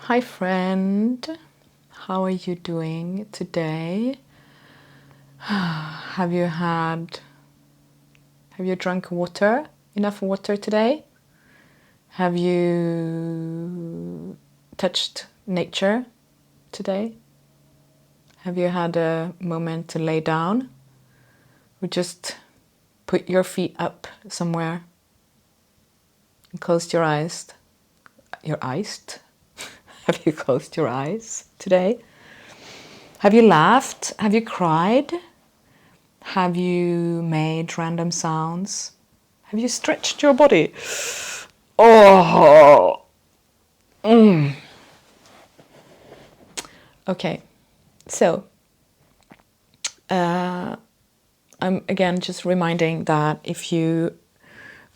Hi friend, how are you doing today? Have you drunk water? Enough water today? Have you touched nature today? Have you had a moment to lay down? Or just put your feet up somewhere and closed your eyes? Your eyes? Have you closed your eyes today? Have you laughed? Have you cried? Have you made random sounds? Have you stretched your body? Oh! Okay, so I'm again just reminding that if you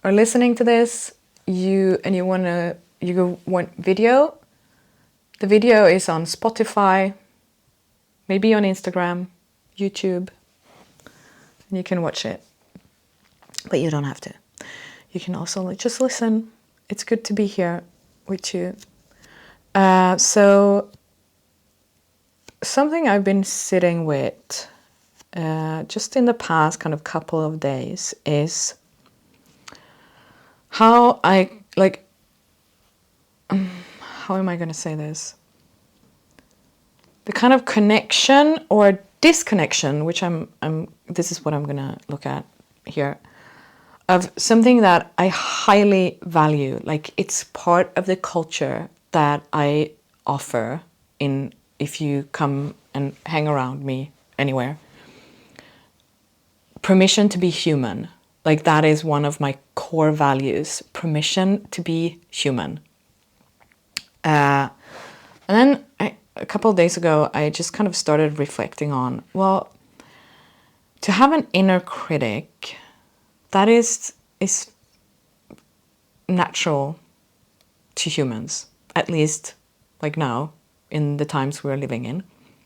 are listening to this, you want video, the video is on Spotify, maybe on Instagram, YouTube, and you can watch it, but you don't have to. You can also just listen. It's good to be here with you. So something I've been sitting with just in the past kind of couple of days is how how am I going to say this? The kind of connection or disconnection, which this is what I'm going to look at here, of something that I highly value. Like it's part of the culture that I offer if you come and hang around me anywhere. Permission to be human. Like that is one of my core values. Permission to be human. And then a couple of days ago, I just kind of started reflecting on, well, to have an inner critic, that is natural to humans, at least like now, in the times we're living in.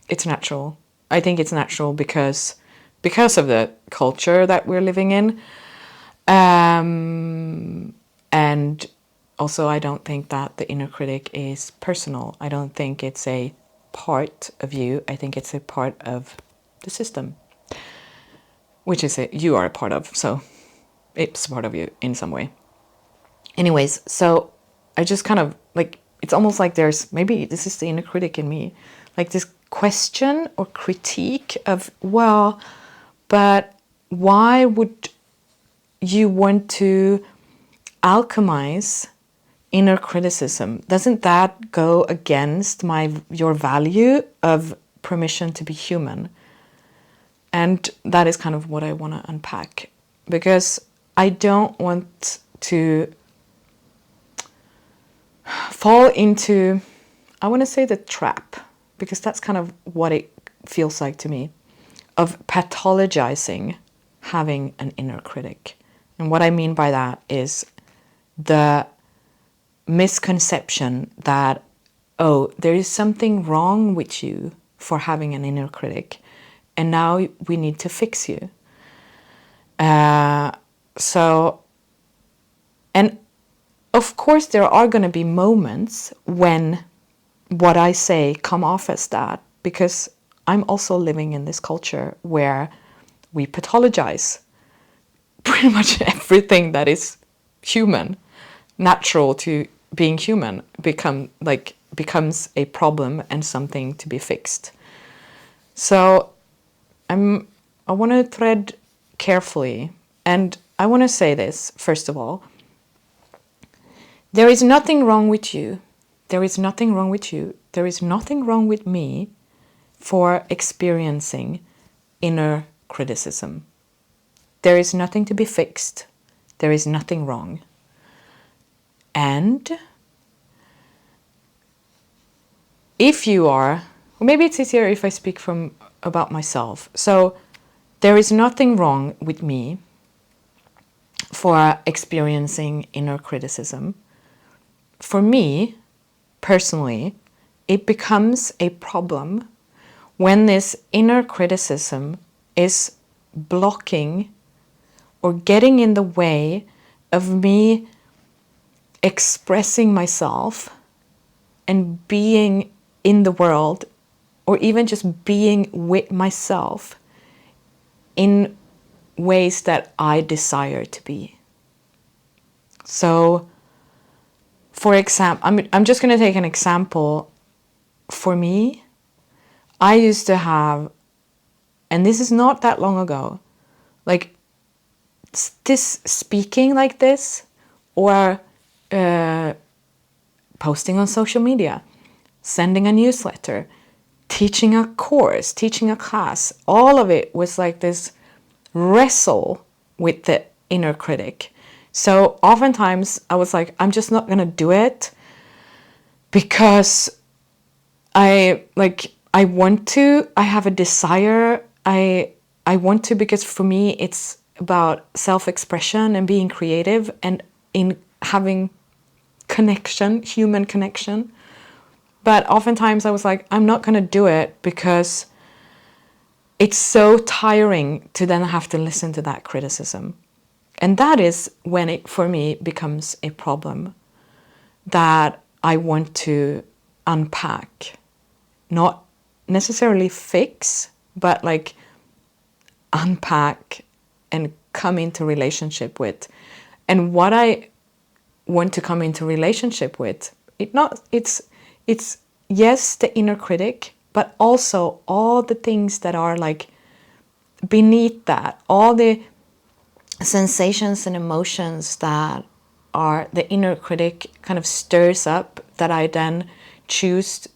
It's natural. I think it's natural because of the culture that we're living in. And also, I don't think that the inner critic is personal. I don't think it's a part of you. I think it's a part of the system, which is you are a part of. So it's part of you in some way. Anyways, so I just kind of it's almost like maybe this is the inner critic in me, like this question or critique of, well, but why would you want to alchemize inner criticism? Doesn't that go against your value of permission to be human? And that is kind of what I want to unpack, because I don't want to fall into, I want to say, the trap, because that's kind of what it feels like to me, of pathologizing having an inner critic. And what I mean by that is the misconception that, oh, there is something wrong with you for having an inner critic, and now we need to fix you. And of course there are going to be moments when what I say come off as that, because I'm also living in this culture where we pathologize pretty much everything that is human, natural to being human, becomes a problem and something to be fixed. So I want to tread carefully, and I want to say this first of all. There is nothing wrong with you. There is nothing wrong with you. There is nothing wrong with me for experiencing inner criticism. There is nothing to be fixed. There is nothing wrong. And if you are, or maybe it's easier if I speak about myself. So there is nothing wrong with me for experiencing inner criticism. For me, personally, it becomes a problem when this inner criticism is blocking or getting in the way of me expressing myself and being in the world, or even just being with myself in ways that I desire to be. So, for example, I'm just going to take an example. For me, I used to have, and this is not that long ago, like this speaking like this, or posting on social media, sending a newsletter, teaching a course, teaching a class. All of it was like this wrestle with the inner critic. So oftentimes I was like, I'm just not going to do it because I want to, I have a desire. I want to, because for me it's about self-expression and being creative and in having connection, human connection. But oftentimes I was like, I'm not going to do it because it's so tiring to then have to listen to that criticism. And that is when it, for me, becomes a problem that I want to unpack. Not necessarily fix, but like unpack and come into relationship with. And what I want to come into relationship with, it's yes, the inner critic, but also all the things that are like beneath that, all the sensations and emotions that are the inner critic kind of stirs up, that I then choose,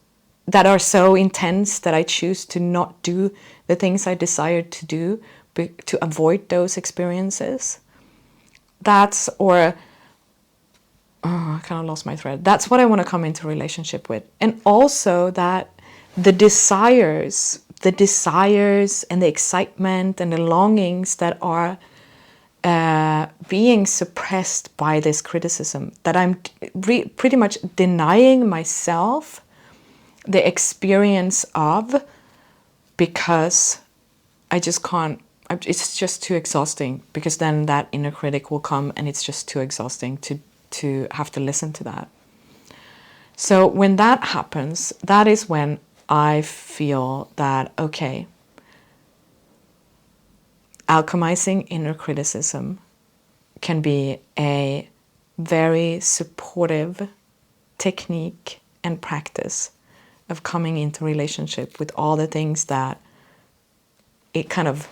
that are so intense that I choose to not do the things I desire to do, to avoid those experiences. That's, or I kind of lost my thread. That's what I want to come into relationship with. And also that the desires and the excitement and the longings that are being suppressed by this criticism, that I'm pretty much denying myself the experience of, because I just can't, it's just too exhausting, because then that inner critic will come and it's just too exhausting to have to listen to that. So when that happens, that is when I feel that, okay, alchemizing inner criticism can be a very supportive technique and practice of coming into relationship with all the things that it kind of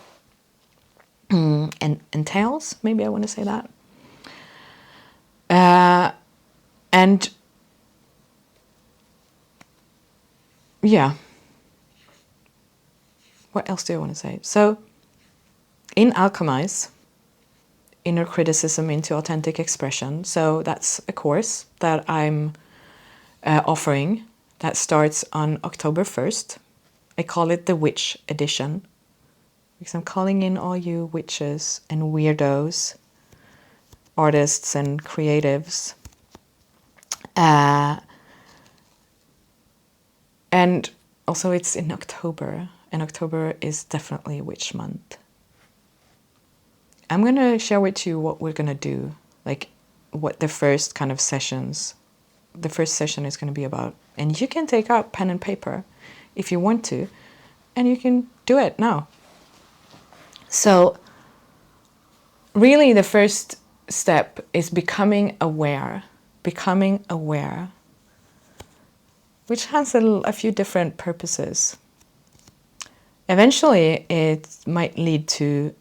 entails. Maybe I want to say that. And yeah, what else do I want to say? So in Alchemize, Inner Criticism into Authentic Expression, so that's a course that I'm offering that starts on October 1st. I call it the Witch Edition, because I'm calling in all you witches and weirdos, artists and creatives. And also it's in October, and October is definitely witch month. I'm going to share with you what we're going to do, like what the first kind of sessions, the first session is going to be about. And you can take out pen and paper if you want to, and you can do it now. So really the first step is becoming aware, which has a few different purposes. Eventually, it might lead to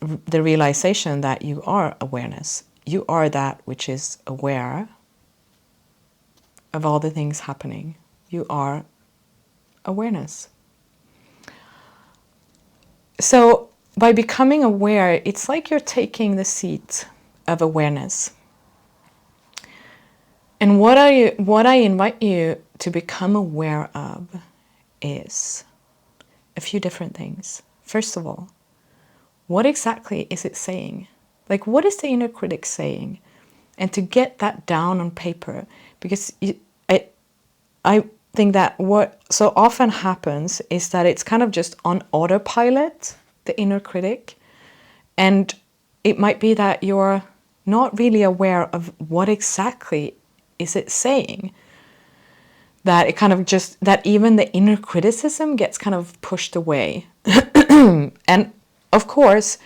the realization that you are awareness. You are that which is aware of all the things happening. You are awareness. So by becoming aware, it's like you're taking the seat of awareness. And what I invite you to become aware of is a few different things. First of all, what exactly is it saying? Like, what is the inner critic saying? And to get that down on paper, because I think that what so often happens is that it's kind of just on autopilot, the inner critic, and it might be that you're not really aware of what exactly is it saying. that it kind of just, that even the inner criticism gets kind of pushed away. And of course,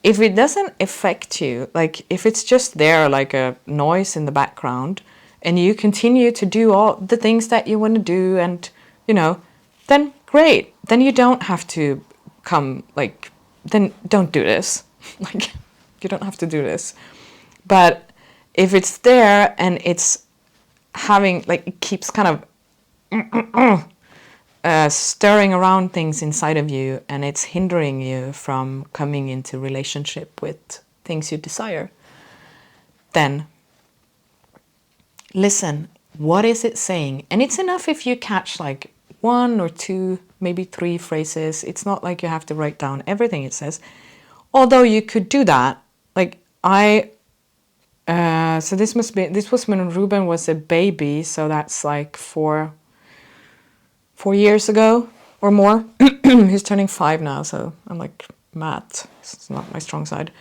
if it doesn't affect you, like if it's just there like a noise in the background, and you continue to do all the things that you want to do, and then great. Then you don't have to come, like, then don't do this. Like, you don't have to do this. But if it's there and it's having, like, it keeps kind of stirring around things inside of you, and it's hindering you from coming into relationship with things you desire, then listen, what is it saying? And it's enough if you catch like 1 or 2, maybe 3 phrases. It's not like you have to write down everything it says, although you could do that. Like so this was when Ruben was a baby, so that's like 4 years ago or more. He's turning 5 now, so I'm like, math, it's not my strong side.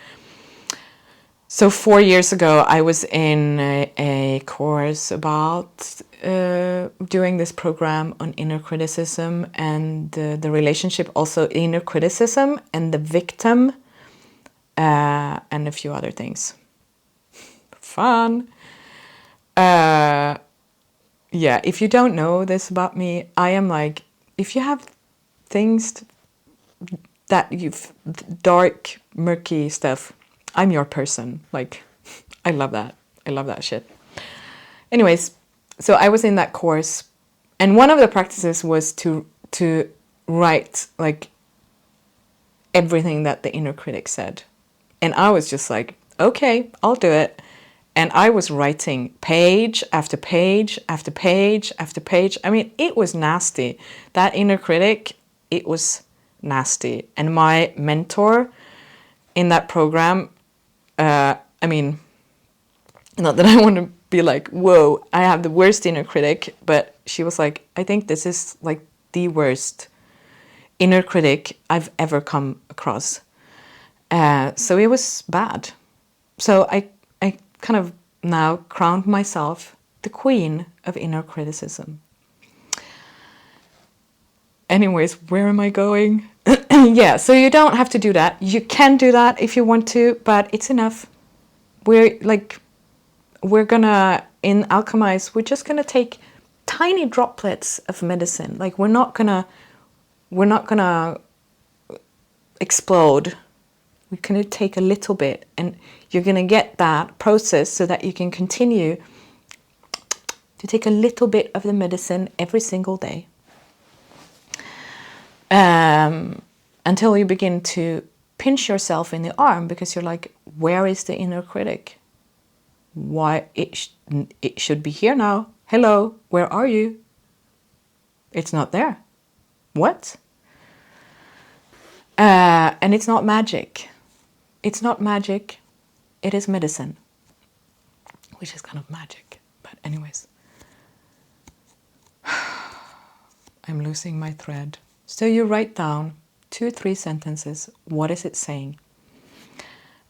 So 4 years ago, I was in a course about doing this program on inner criticism and the relationship, also inner criticism and the victim, and a few other things. Fun. Yeah, if you don't know this about me, I am like, if you have things that you've, dark, murky stuff, I'm your person. Like, I love that. I love that shit. Anyways, so I was in that course, and one of the practices was to write like everything that the inner critic said. And I was just like, okay, I'll do it. And I was writing page after page after page after page. I mean, it was nasty. That inner critic, it was nasty. And my mentor in that program, I mean, not that I want to be like, whoa, I have the worst inner critic, but she was like, I think this is like the worst inner critic I've ever come across. So it was bad. So I kind of now crowned myself the queen of inner criticism. Anyways, where am I going? Yeah, so you don't have to do that. You can do that if you want to, but it's enough. We're gonna, in Alchemize, we're just gonna take tiny droplets of medicine. Like, we're not gonna explode. We're gonna take a little bit, and you're gonna get that process so that you can continue to take a little bit of the medicine every single day. Until you begin to pinch yourself in the arm, because you're like, where is the inner critic? Why, it should be here now. Hello, where are you? It's not there. What? And it's not magic. It's not magic. It is medicine, which is kind of magic. But anyways, I'm losing my thread. So you write down 2 or 3 sentences. What is it saying?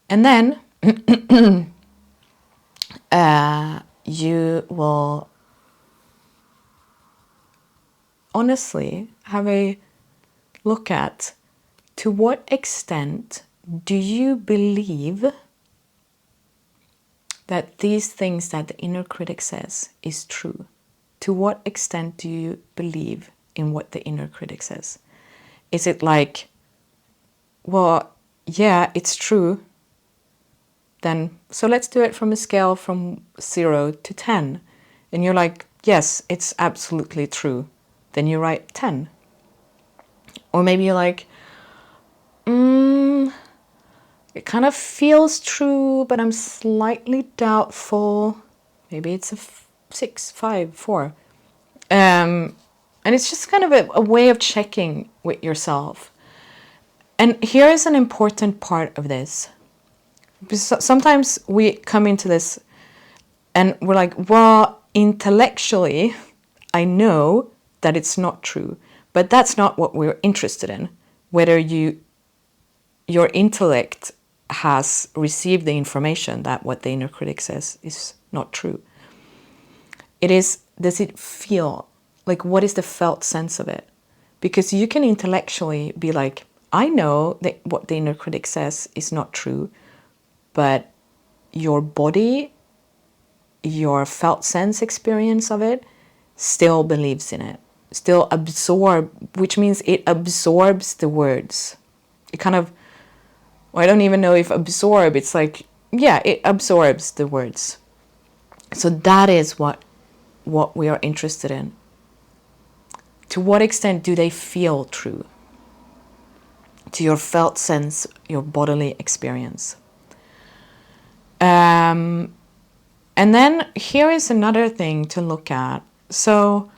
And then you will honestly have a look at, to what extent do you believe that these things that the inner critic says is true? To what extent do you believe in what the inner critic says? Is it like, well, yeah, it's true. Then, so let's do it from a scale from 0 to 10. And you're like, yes, it's absolutely true. Then you write 10. Or maybe you're like, it kind of feels true, but I'm slightly doubtful. Maybe it's a 6, 5, 4. And it's just kind of a way of checking with yourself. And here is an important part of this. Because sometimes we come into this and we're like, well, intellectually, I know that it's not true. But that's not what we're interested in. Whether your intellect has received the information that what the inner critic says is not true. It is, does it feel Like, what is the felt sense of it? Because you can intellectually be like, I know that what the inner critic says is not true, but your body, your felt sense experience of it still believes in it, still which means it absorbs the words. It kind of, well, I don't even know if absorb, it's like, yeah, it absorbs the words. So that is what we are interested in. To what extent do they feel true to your felt sense, your bodily experience? And then here is another thing to look at. So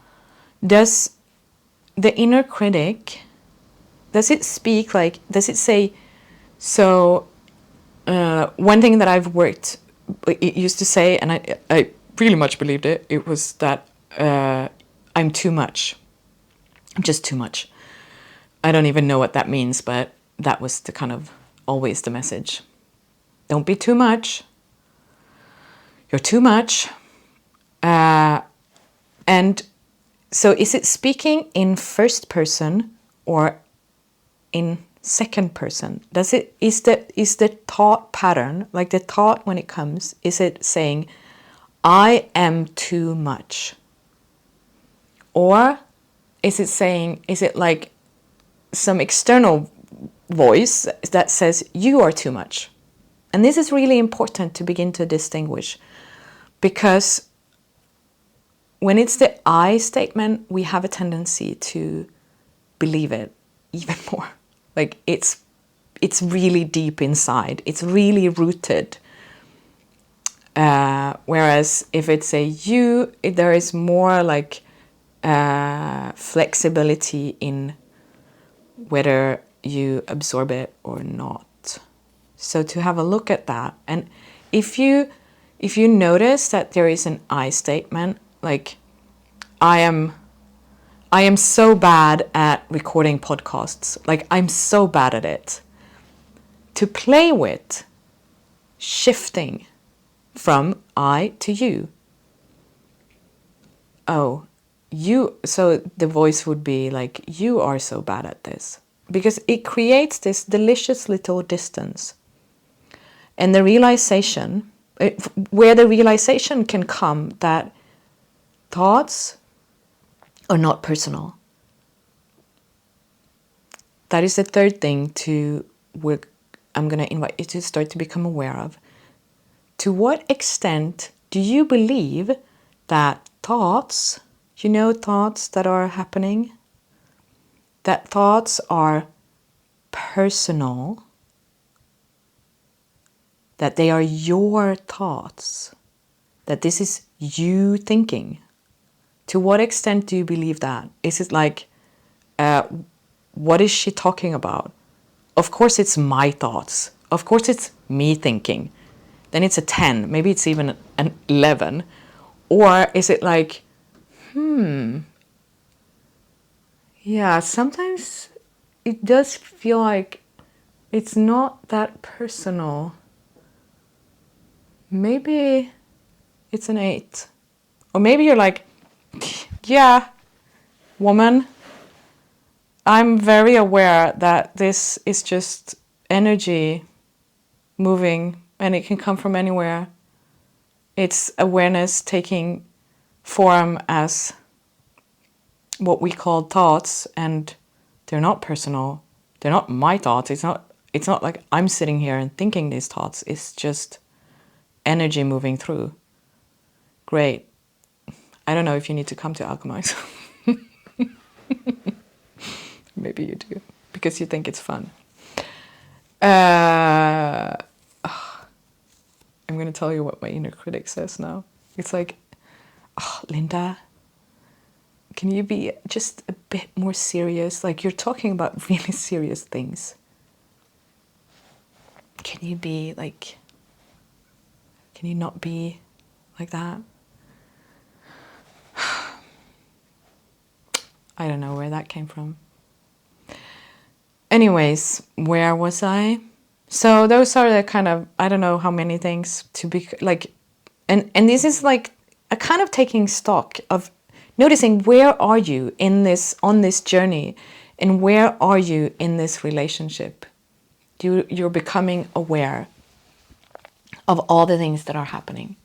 does the inner critic, does it speak like, does it say, so one thing that I've worked, it used to say, and I really much believed it, it was that I'm too much. I'm just too much. I don't even know what that means, but that was the kind of always the message. Don't be too much. You're too much. And so is it speaking in first person or in second person? Is the thought pattern, like the thought when it comes, is it saying, I am too much? Or is it saying, is it like some external voice that says, you are too much? And this is really important to begin to distinguish, because when it's the I statement, we have a tendency to believe it even more. Like it's really deep inside. It's really rooted. Whereas if it's a you, there is more like flexibility in whether you absorb it or not. So to have a look at that, and if you notice that there is an I statement, like I am so bad at recording podcasts, like I'm so bad at it, to play with shifting from I to you. Oh, you, so the voice would be like, you are so bad at this, because it creates this delicious little distance. And the realization, where the realization can come that thoughts are not personal. That is the third thing I'm going to invite you to start to become aware of. To what extent do you believe that thoughts, thoughts that are happening, that thoughts are personal, that they are your thoughts, that this is you thinking? To what extent do you believe that? Is it like, what is she talking about? Of course it's my thoughts. Of course it's me thinking. Then it's a 10, maybe it's even an 11. Or is it like, yeah, sometimes it does feel like it's not that personal. Maybe it's an 8. Or maybe you're like, yeah, woman, I'm very aware that this is just energy moving and it can come from anywhere. It's awareness taking form as what we call thoughts, and they're not personal. They're not my thoughts. It's not like I'm sitting here and thinking these thoughts. It's just energy moving through. Great. I don't know if you need to come to Alchemize. Maybe you do, because you think it's fun. I'm going to tell you what my inner critic says now. It's like, oh, Linda, can you be just a bit more serious? Like, you're talking about really serious things. Can you not be like that? I don't know where that came from. Anyways, where was I? So those are the kind of, I don't know how many things to be like, and this is like a kind of taking stock of, noticing where are you in this, on this journey, and where are you in this relationship. You're becoming aware of all the things that are happening.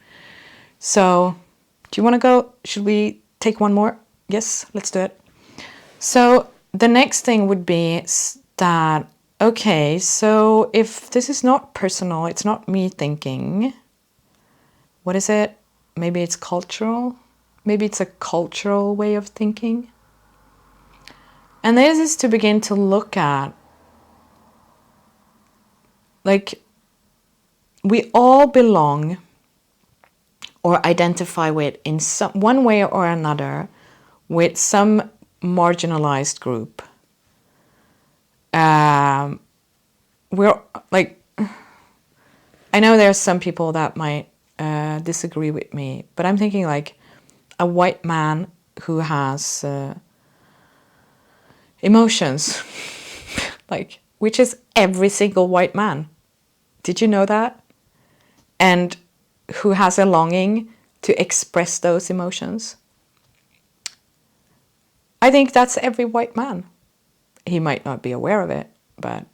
So, do you want to go? Should we take one more? Yes, let's do it. So, the next thing would be that, okay, so if this is not personal, it's not me thinking, what is it? Maybe it's cultural. Maybe it's a cultural way of thinking. And this is to begin to look at, like, we all belong or identify with, in some one way or another, with some marginalized group. We're like, I know there's some people that might disagree with me, but I'm thinking like a white man who has emotions, like, which is every single white man. Did you know that? And who has a longing to express those emotions. I think that's every white man. He might not be aware of it, but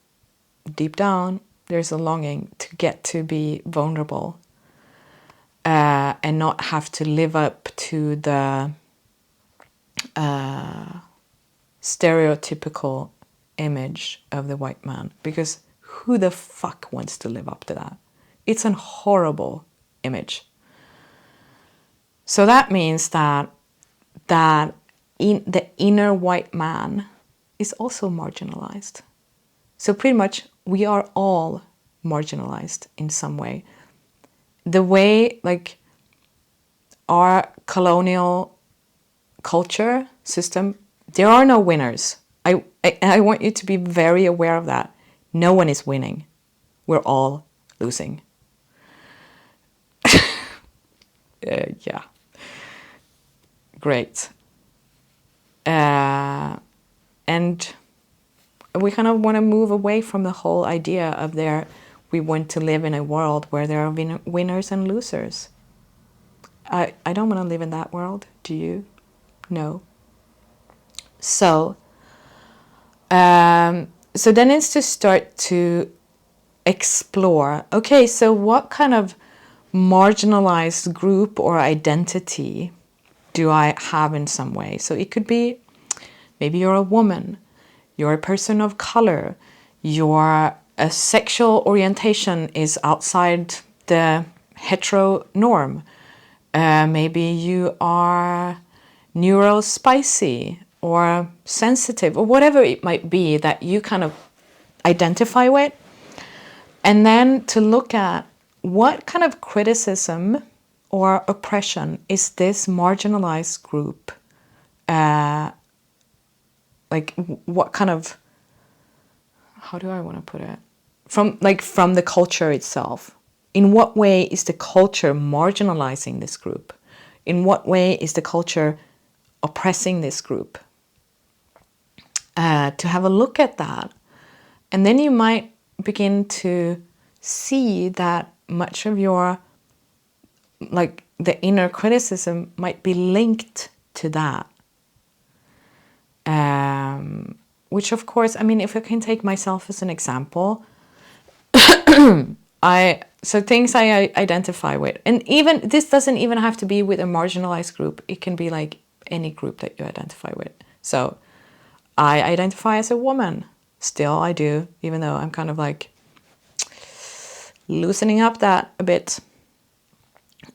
deep down, there's a longing to get to be vulnerable and not have to live up to the stereotypical image of the white man. Because who the fuck wants to live up to that? It's a horrible image. So that means that in the inner white man is also marginalized. So pretty much we are all marginalized in some way. The way, like, our colonial culture system, there are no winners. I want you to be very aware of that. No one is winning. We're all losing. Yeah. Great. And we kind of want to move away from the whole idea of we want to live in a world where there are winners and losers. I don't want to live in that world. Do you? No. So then it's to start to explore, okay, so what kind of marginalized group or identity do I have in some way? So it could be, maybe you're a woman, you're a person of color, your sexual orientation is outside the hetero norm. Maybe you are neurospicy or sensitive or whatever it might be that you kind of identify with. And then to look at what kind of criticism or oppression is this marginalized group, like what kind of, how do I want to put it? From the culture itself. In what way is the culture marginalizing this group? In what way is the culture oppressing this group? To have a look at that. And then you might begin to see that much of your, like, the inner criticism might be linked to that. Which, of course, I mean, if I can take myself as an example, so things I identify with, and even this doesn't even have to be with a marginalized group. It can be like any group that you identify with. So I identify as a woman. Still, I do, even though I'm kind of like loosening up that a bit.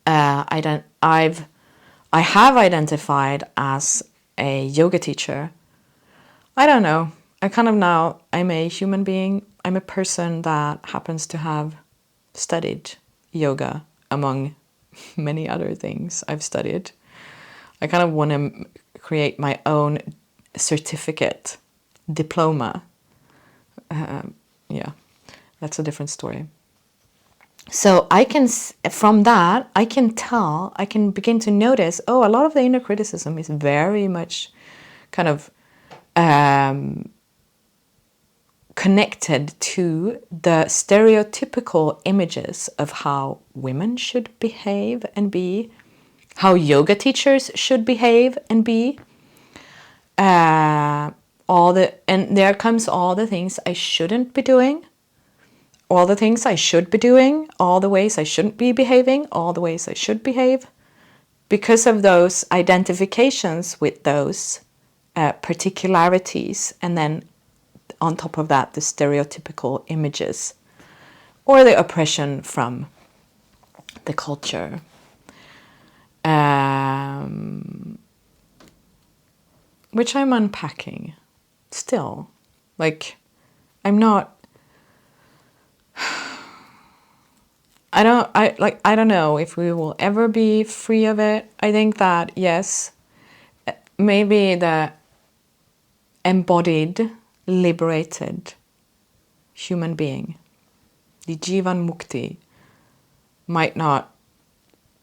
I have identified as a yoga teacher. I don't know. I'm a human being. I'm a person that happens to have studied yoga among many other things I've studied. I kind of want to create my own certificate, diploma. Yeah, that's a different story. So from that, I can begin to notice, a lot of the inner criticism is very much kind of connected to the stereotypical images of how women should behave and be, how yoga teachers should behave and be. And there comes all the things I shouldn't be doing, all the things I should be doing, all the ways I shouldn't be behaving, all the ways I should behave, because of those identifications with those particularities, and then on top of that, the stereotypical images or the oppression from the culture. Which I'm unpacking still. Like, I'm not... I don't know if we will ever be free of it. I think that, yes, maybe the embodied, liberated human being, the Jivan Mukti, might not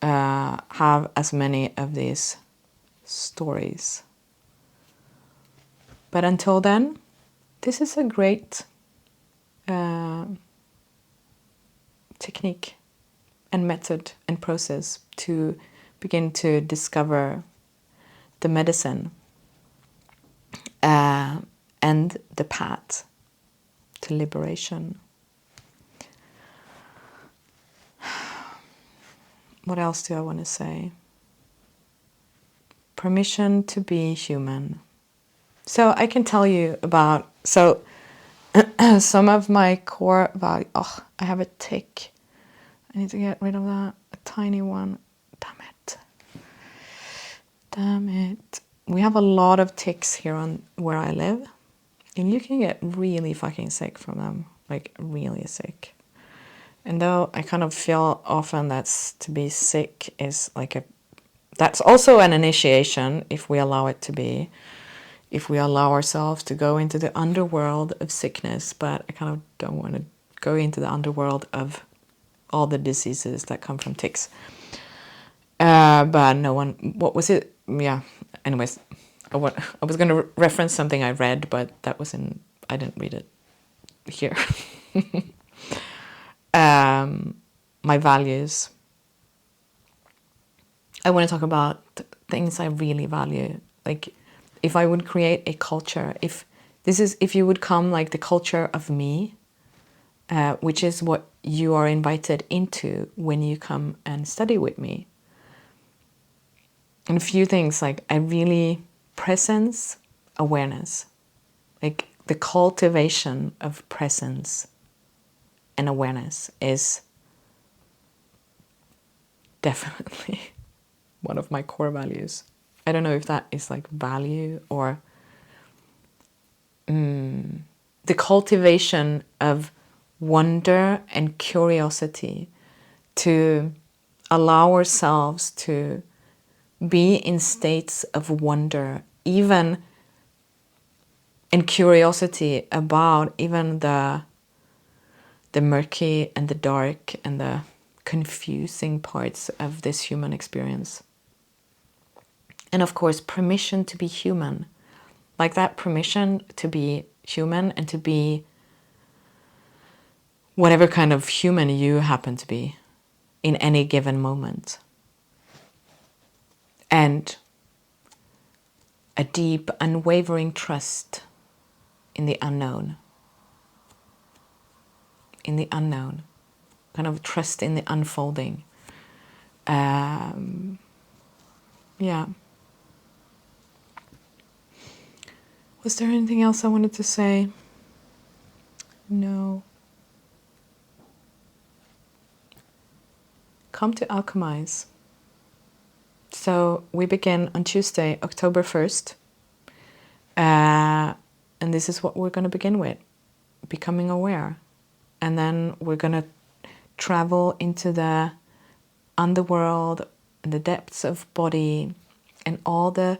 have as many of these stories. But until then, this is a great technique and method and process to begin to discover the medicine and the path to liberation. What else do I want to say? Permission to be human. So I can tell you about, some of my core values. Oh, I have a tick. I need to get rid of that. A tiny one. Damn it. Damn it. We have a lot of ticks here on where I live. And you can get really fucking sick from them. Like, really sick. And though I kind of feel often that's to be sick is like that's also an initiation, if we allow it to be. If we allow ourselves to go into the underworld of sickness, but I kind of don't want to go into the underworld of all the diseases that come from ticks. But no one, what was it? Yeah, anyways, I was going to reference something I read, but that was I didn't read it here. My values. I want to talk about things I really value. Like, if I would create a culture, if you would come like the culture of me, which is what you are invited into when you come and study with me. And a few things, like I really presence, awareness, like the cultivation of presence and awareness is definitely one of my core values. I don't know if that is like value or the cultivation of wonder and curiosity, to allow ourselves to be in states of wonder, even in curiosity about even the murky and the dark and the confusing parts of this human experience. And of course, permission to be human. Like that permission to be human and to be whatever kind of human you happen to be in any given moment. And a deep, unwavering trust in the unknown. In the unknown. Kind of trust in the unfolding. Yeah. Was there anything else I wanted to say? No. Come to Alchemize. So we begin on Tuesday, October 1st. And this is what we're going to begin with. Becoming aware. And then we're going to travel into the underworld and the depths of body and all the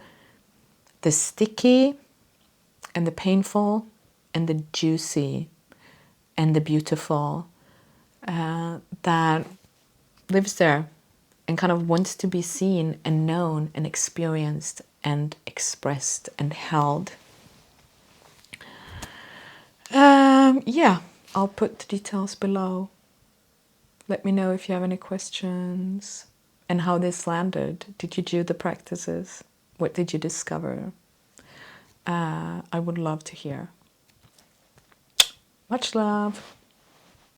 sticky and the painful and the juicy and the beautiful that lives there and kind of wants to be seen and known and experienced and expressed and held. Yeah, I'll put the details below. Let me know if you have any questions. and how this landed. Did you do the practices? What did you discover? I would love to hear. Much love.